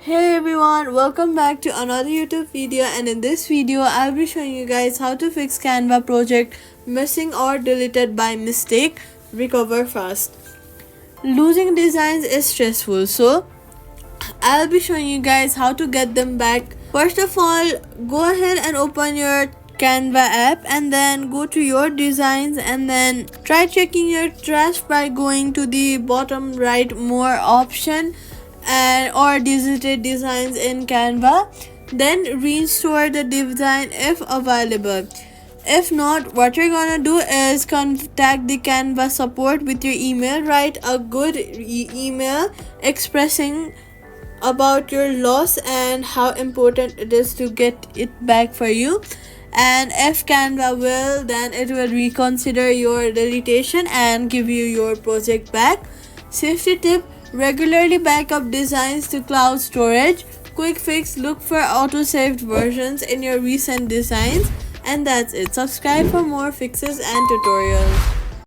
Hey everyone, welcome back to another YouTube video, and in this video I'll be showing you guys how to fix Canva project missing or deleted by mistake. Recover fast. Losing designs is stressful, so I'll be showing you guys how to get them back. First of all, go ahead and open your Canva app and then go to your designs and then try checking your trash by going to the bottom right more option and or deleted designs in Canva. Then restore the design if available. If not, what you're gonna do is contact the Canva support with your email. Write a good email expressing about your loss and how important it is to get it back for you. And if Canva will, then it will reconsider your deletion and give you your project back. Safety tip: regularly backup designs to cloud storage. Quick fix: look for auto-saved versions in your recent designs. And that's it. Subscribe for more fixes and tutorials.